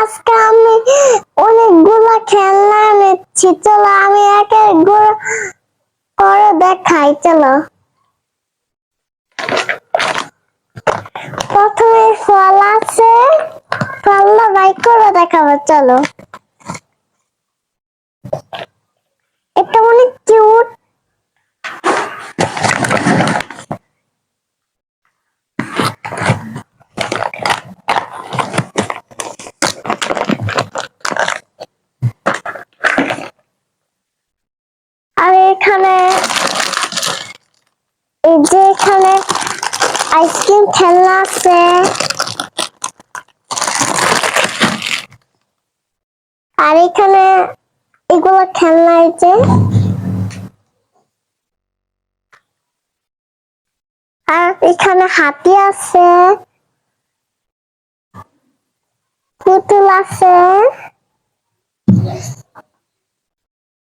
আজকে আমি অনেকগুলো খেলনা এনেছি, চলো আমি এক এক করে দেখাই। চলো, প্রথমে ফল আছে, ফলটা বাই করে দেখাবো। চলো, এটা অনেক কিউট। আর এখানে এই যে এখানে আইসক্রিম খেলনা আছে। আর এখানে এগুলো খেলনা আছে। আর এখানে হাতি আছে, পুতুল আছে,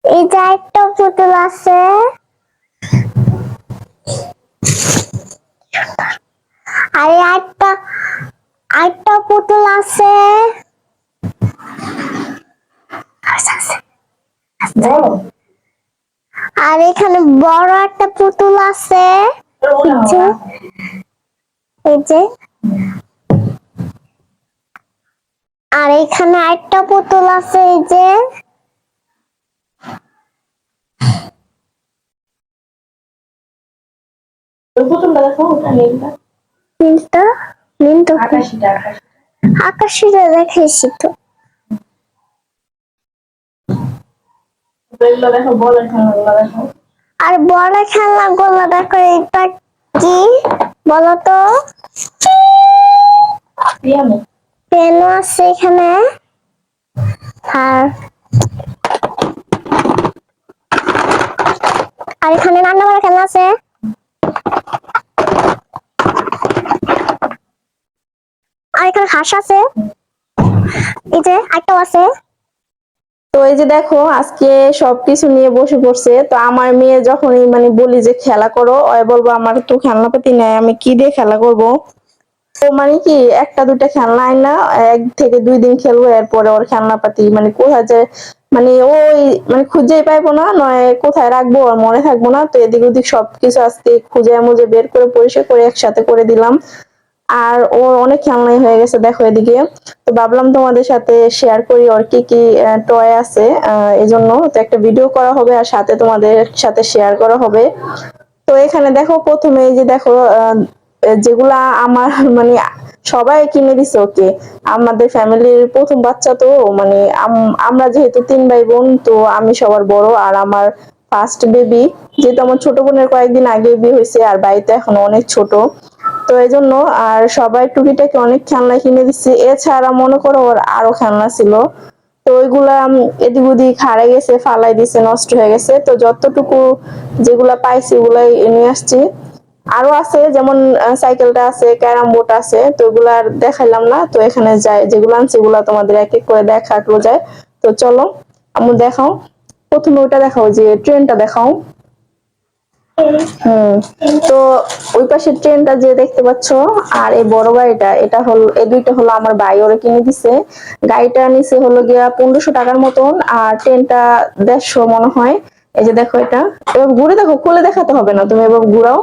এই যে একটা পুতুল আছে। আর একটা পুতুল আছে। আর এখানে বড় একটা পুতুল আছে, এই যে। আর এখানে একটা পুতুল আছে, এই যে। আকাশিটা দেখাইছি তো। আর বড় খেলনা গুলো দেখো, এটা কি বলতো? পেনও আছে এখানে। আর এখানে রান্না করা খেলনা আছে। আর এখানে হাঁস আছে, এই যে আরেকটাও আছে। তো এই যে দেখো আজকে সবকিছু নিয়ে বসে পড়ছে। তো আমার মেয়ে যখনই মানে বলি যে খেলা করো, বলবো আমার তো খেলনাপাতি নাই, আমি কি দিয়ে খেলা করব। তো মানে কি একটা দুটা খেলনা আইনা 1 থেকে 2 দিন খেলবো, এরপরে ওর খেলনাপাতি মানে কোথায় যায় মানে ওই মানে খুঁজেই পাইবো না, নয় কোথায় রাখবো ওর মনে থাকবো না। তো এদিক ওদিক সবকিছু আজকে খুঁজে মুজে বের করে পরিষ্কার করে একসাথে করে দিলাম। আর ওর অনেক খেলনাই হয়ে গেছে দেখো এদিকে। তো ভাবলাম তোমাদের সাথে শেয়ার করি ওর কি কি টয় আছে, এই জন্য তো একটা ভিডিও করা হবে আর সাথে তোমাদের সাথে শেয়ার করা হবে। তো এখানে দেখো প্রথমে এই যে দেখো যেগুলা আমার মানে সবাই কিনে দিছে ওকে, আমাদের ফ্যামিলির প্রথম বাচ্চা তো মানে আমরা যেহেতু 3 ভাই বোন, তো আমি সবার বড় আর আমার ফার্স্ট বেবি। যেহেতু আমার ছোট বোনের কয়েকদিন আগে বিয়ে হয়েছে আর বাড়িতে এখন অনেক ছোট, তো এই জন্য আর সবাই টুকিটাকি অনেক খেলনা কিনে দিচ্ছে। এছাড়া মনে করো ওর আরো খেলনা ছিল, তো ওইগুলা এদিক ওদিক হারাই গেছে, ফালাই দিছে, নষ্ট হয়ে গেছে। তো যতটুকু যেগুলা পাইছি ওগুলাই নিয়ে আসছি। আরো আছে যেমন সাইকেলটা আছে, ক্যারাম বোর্ড আছে, তো ওগুলা আর দেখাইলাম না। তো এখানে যাই যেগুলো আনছি ওগুলা তোমাদের এক এক করে দেখানো যায়। তো চলো আমি দেখাও, প্রথমে ওটা দেখাও যে ট্রেনটা দেখাও। তো ওই পাশে ট্রেনটা যে দেখতে পাচ্ছ, আর এই বড় গাড়িটা, এটা হলো এই দুইটা হলো আমার ভাই ওরা কিনে দিছে। গাড়িটা নিচে হলো গিয়া 1500 টাকার মতন, আর ট্রেনটা 150 মনে হয়। এই যে দেখো এটা, এবার ঘুরে দেখো, খুলে দেখাতে হবে না, তুমি এবার ঘুরাও।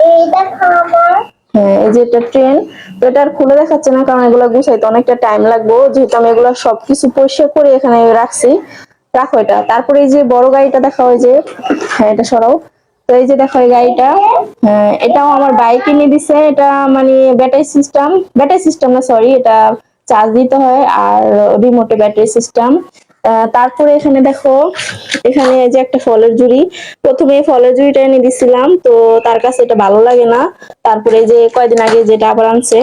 এই দেখো আমার। হ্যাঁ এই যে এটা ট্রেন। তো এটা আর খুলে দেখাচ্ছে না, কারণ এগুলো গুছাইতে অনেকটা টাইম লাগবে, যেহেতু আমি এগুলো সবকিছু পরিষ্কার করে এখানে রাখছি। রাখো এটা। তারপরে এই যে বড় গাড়িটা দেখা হয় যে, হ্যাঁ এটা সরাও। তো এই যে দেখো এই গাড়িটা, এটাও আমার বাইক কিনে দিছে। এটা মানে ব্যাটারি সিস্টেম না, সরি, এটা চার্জ দিতে হয় আর রিমোটে ব্যাটারি সিস্টেম। তারপরে এখানে দেখো, এখানে এই যে একটা ফলের ঝুড়ি। প্রথমে ফলের ঝুড়িটা এনে দিছিলাম, তো তার কাছে এটা ভালো লাগে না। তারপরে যে কয়দিন আগে যেটা আবার আনছে,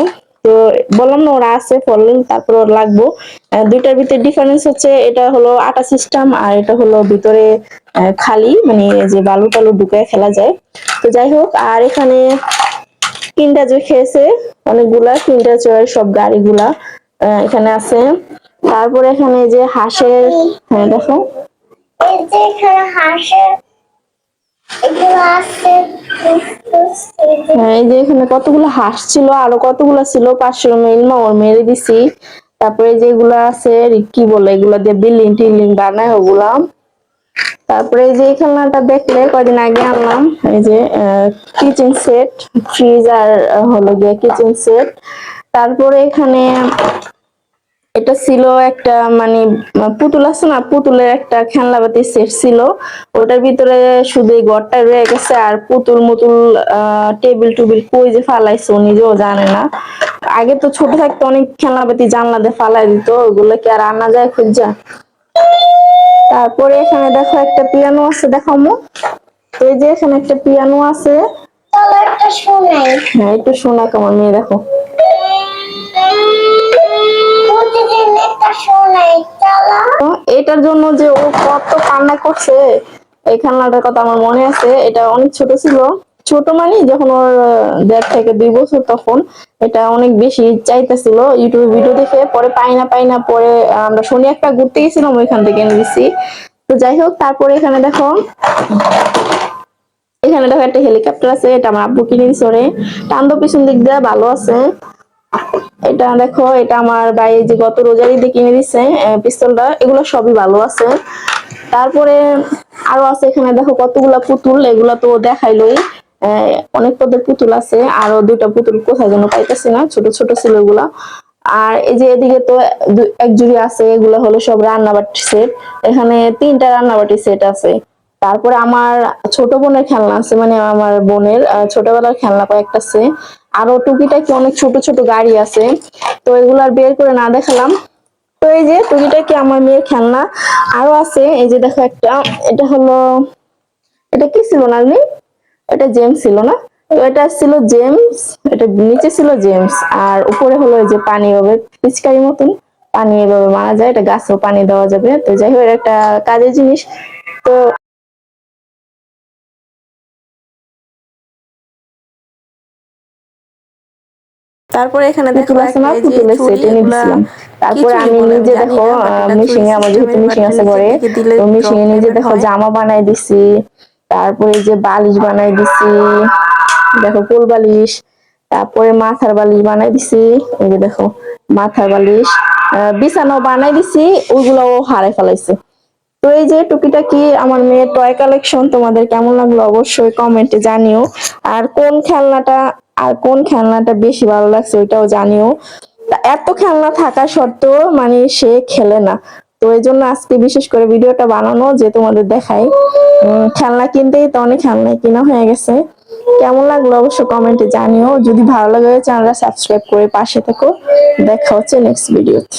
তো বললাম না ওরা আছে ফল, তারপর ওর লাগবো। দুইটার ভিতরে ডিফারেন্স হচ্ছে, এটা হলো আটা সিস্টেম আর এটা হলো ভিতরে খালি, মানে যে বালু টালু ঢুকায় খেলা যায়। তো যাই হোক, আর এখানে কিন্ডার জয় খেয়েছে অনেকগুলা, কিন্ডার জয়ের সব গাড়িগুলা এখানে আছে। তারপরে এখানে যে হাঁসের, হ্যাঁ দেখো এই যে এখানে হাঁসের এগুলো আছে। হ্যাঁ এই যে এখানে কতগুলো হাঁস ছিল, আরো কতগুলো ছিল, 500 মিল ওর মেরে দিছি। তারপরে যেগুলা আছে কি বলে, এগুলা দিয়ে বিল্ডিং টিল্ডিং বানায় ওগুলা। তারপরে এই যে এই খেলনাটা দেখলে কয়দিন আগে আনলাম, এই যে কিচেন সেট, ফ্রিজ আর হলো গিয়ে কিচেন সেট। তারপরে এখানে এটা ছিল একটা মানে পুতুল আছে না, পুতুলের একটা খেলনাবাতির সেট ছিল, ওটার ভিতরে শুধু এই ঘরটা রয়ে গেছে। আর পুতুল মুতুল টেবিল টুবিল কই যে ফালাইছে ও নিজেও জানে না। আগে তো ছোট থাকতে অনেক খেলনাবাতি জানলা দিয়ে ফালাই দিত, ওগুলো কি আর আনা যায় খুঁজা। তারপরে এখানে দেখো একটা পিয়ানো আছে, দেখামো। তো এই যে এখানে একটা পিয়ানো আছে, চলো একটা শোনাই। হ্যাঁ একটু শোনা কেমন মেয়ে, দেখো। প্রতিদিন একটা শোনাই, চলো। তো এটার জন্য যে ও কত কান্না করছে, এই খেলনাটার কথা আমার মনে আছে। এটা অনেক ছোট ছিল, ছোট মানে যখন ওর 1.5 থেকে 2 বছর, তখন এটা অনেক বেশি চাইতেছিল। ইউটিউবে ভিডিও দেখে পরে পাই না পরে আমরা শনি একটা ঘুরতে গেছিলাম, ওইখান থেকে এনে দিছি। তো যাই হোক, তারপরে এখানে দেখো একটা হেলিকপ্টার আছে, এটা আমার আব্বু কিনে দিছে ওরে। টান দাও পিছন দিক দিয়ে, ভালো আছে। এটা দেখো, এটা আমার ভাই যে গত রোজার ঈদে কিনে দিছে পিস্তলটা, এগুলো সবই ভালো আছে। তারপরে আরো আছে এখানে দেখো কতগুলা পুতুল, এগুলা তো দেখাইলোই। অনেক পদের পুতুল আছে, আরো 2টা পুতুল কোথায় যেন পাইতেছি না, ছোট ছোট ছিল এগুলা। আর এই যে এদিকে তো এক জুড়ি আছে, এগুলো হলো সব রান্নাবাটি সেট। এখানে 3টা রান্নাবাটি সেট আছে। তারপরে আমার ছোট বোনের খেলনা আছে, মানে আমার বোনের ছোটবেলার খেলনা কয়েকটা আছে। আরো টুকিটাকি অনেক ছোট ছোট গাড়ি আছে, তো এগুলো আর বের করে না দেখালাম। তো এই যে টুকিটাকি আমার মেয়ের খেলনা আরো আছে। এই যে দেখো একটা, এটা হলো, এটা কি ছিল নাজনি, এটা জেমস ছিল না? তো এটা ছিল জেমস, এটা নিচে ছিল জেমস, আর উপরে হলো এই যে পানি হবে পিচকারি মতন, পানি এভাবে মারা যায়, এটা গাছেও পানি দেওয়া যাবে। তো যাই হোক, একটা কাজের জিনিস। তো তারপরে এখানে দেখো পুতুল আছে একটা না, এই যে পুতুলের চুড়ি, সেট এনে এগুলা দিছিলাম। কি তারপরে চুড়ি আমি বলে আমি নিজে জানি দেখো না, বাট এটা চুড়ি মেশিং এ, আমার যেহেতু সিস্টেমের, মেশিং বাট আছে ঘরে, নিচের দিকে দিলে তো মেশিং ড্রপ এ নিজে লেভেল দেখো হয়। জামা বানাই দিছি। তারপরে এই যে বালিশ বানাই দিছি, দেখো কোল বালিশ। তারপরে মাথার বালিশ বানাই দিছি, এই যে দেখো মাথার বালিশ। বিছানাও বানাই দিছি, ওইগুলোও হারাই ফেলাইছে। তো এই যে টুকিটাকি আমার মেয়ের টয় কালেকশন, তোমাদের কেমন লাগলো অবশ্যই কমেন্টে জানিও। আর কোন খেলনাটা বেশি ভালো লাগছে ওইটাও জানিও। তা এত খেলনা থাকা সত্ত্বেও মানে সে খেলে না, তো এই জন্য আজকে বিশেষ করে ভিডিওটা বানানো, যে তোমাদের দেখাই। খেলনা কিনতেই তো অনেক খেলনা কিনা হয়ে গেছে। কেমন লাগলো অবশ্যই কমেন্টে জানিও। যদি ভালো লাগে চ্যানেলটা সাবস্ক্রাইব করে পাশে থেকো। দেখা হচ্ছে নেক্সট ভিডিওতে।